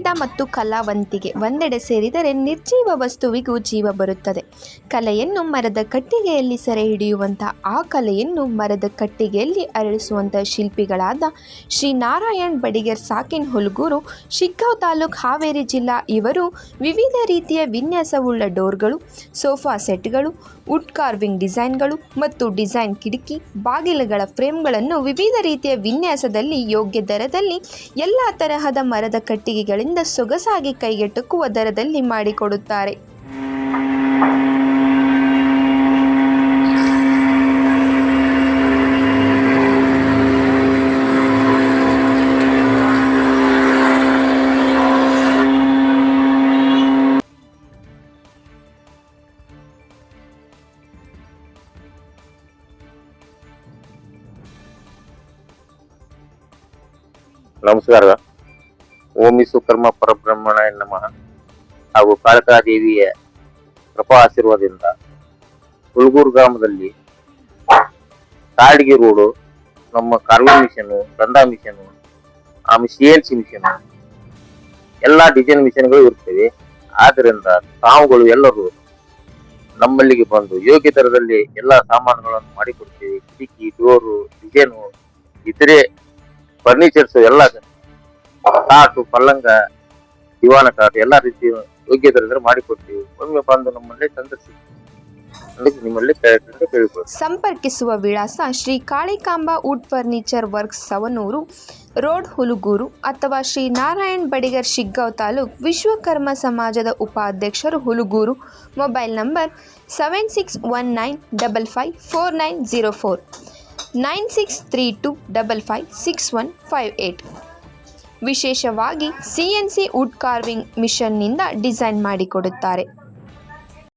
ಕಲಾವಿದ ಮತ್ತು ಕಲಾವಂತಿಕೆ ಒಂದೆಡೆ ಸೇರಿದರೆ ನಿರ್ಜೀವ ವಸ್ತುವಿಗೂ ಜೀವ ಬರುತ್ತದೆ. ಕಲೆಯನ್ನು ಮರದ ಕಟ್ಟಿಗೆಯಲ್ಲಿ ಸೆರೆ ಹಿಡಿಯುವಂಥ ಆ ಕಲೆಯನ್ನು ಮರದ ಕಟ್ಟಿಗೆಯಲ್ಲಿ ಅರಳಿಸುವಂಥ ಶಿಲ್ಪಿಗಳಾದ ಶ್ರೀ ನಾರಾಯಣ್ ಬಡಿಗೇರ್ ಸಾಕಿನ್ ಹುಲಗೂರು, ಶಿಗ್ಗಾಂವ್ ತಾಲೂಕು, ಹಾವೇರಿ ಜಿಲ್ಲಾ ಇವರು ವಿವಿಧ ರೀತಿಯ ವಿನ್ಯಾಸವುಳ್ಳ ಡೋರ್ಗಳು, ಸೋಫಾ ಸೆಟ್ಗಳು, ವುಡ್ ಕಾರ್ವಿಂಗ್ ಡಿಸೈನ್ಗಳು ಮತ್ತು ಡಿಸೈನ್ ಕಿಟಕಿ ಬಾಗಿಲುಗಳ ಫ್ರೇಮ್ಗಳನ್ನು ವಿವಿಧ ರೀತಿಯ ವಿನ್ಯಾಸದಲ್ಲಿ ಯೋಗ್ಯ ದರದಲ್ಲಿ ಎಲ್ಲ ತರಹದ ಮರದ ಕಟ್ಟಿಗೆಗಳಿಂದ ಸೊಗಸಾಗಿ ಕೈಗೆಟುಕುವ ದರದಲ್ಲಿ ಮಾಡಿಕೊಡುತ್ತಾರೆ. ನಮಸ್ಕಾರ. ಓಂ ವಿಶ್ವಕರ್ಮ ಪರಬ್ರಹ್ಮಣಾಯ ನಮಃ ಹಾಗೂ ಕಾಳಿಕಾದೇವಿಯ ಕೃಪಾ ಆಶೀರ್ವಾದದಿಂದ ಹುಲಗೂರು ಗ್ರಾಮದಲ್ಲಿ ಕಾಡಿಗೆ ರೋಡು, ನಮ್ಮ ಕಾರ್ವಿಂಗ್ ಮಿಷನು, ಗಂಧ ಮಿಷನು, ಆಮೇಲೆ CNC ಮಿಷನು, ಎಲ್ಲಾ ಡಿಸೈನ್ ಮಿಷನ್ಗಳು ಇರ್ತವೆ. ಆದ್ರಿಂದ ತಾವುಗಳು ಎಲ್ಲರೂ ನಮ್ಮಲ್ಲಿಗೆ ಬಂದು ಯೋಗ್ಯ ದರದಲ್ಲಿ ಎಲ್ಲಾ ಸಾಮಾನುಗಳನ್ನು ಮಾಡಿಕೊಡ್ತೇವೆ. ಕಿಟಕಿ, ಡೋರು, ಡಿಸೈನು, ಇತರೆ ಫರ್ನಿಚರ್ಸ್ ಎಲ್ಲ, ಕಾಟು, ಪಲ್ಲಂಗ, ದಿವಾನ ಕಾಟು ಎಲ್ಲ ರೀತಿಯ ಯೋಗ್ಯ ದರದಲ್ಲಿ ಮಾಡಿಕೊಡ್ತೀವಿ. ಒಮ್ಮೆ ಬಂದು ನಮ್ಮಲ್ಲಿ ಸಂದರ್ಶಿಸಿ ನಿಮ್ಮಲ್ಲಿ ಕೇಳಿಕೊಳ್ಳಿ. ಸಂಪರ್ಕಿಸುವ ವಿಳಾಸ Shri Kalikamba wood furniture works, Savanur road, Hulagur, ಅಥವಾ ಶ್ರೀ ನಾರಾಯಣ್ ಬಡಿಗೇರ್, ಶಿಗ್ಗಾಂವ್ ತಾಲೂಕು, ವಿಶ್ವಕರ್ಮ ಸಮಾಜದ ಉಪಾಧ್ಯಕ್ಷರು, ಹುಲಗೂರು. Mobile number 7619554904, 9632556158. ವಿಶೇಷವಾಗಿ CNC ವುಡ್ ಕಾರ್ವಿಂಗ್ ಮಿಷನ್ನಿಂದ ಡಿಸೈನ್ ಮಾಡಿಕೊಡುತ್ತಾರೆ.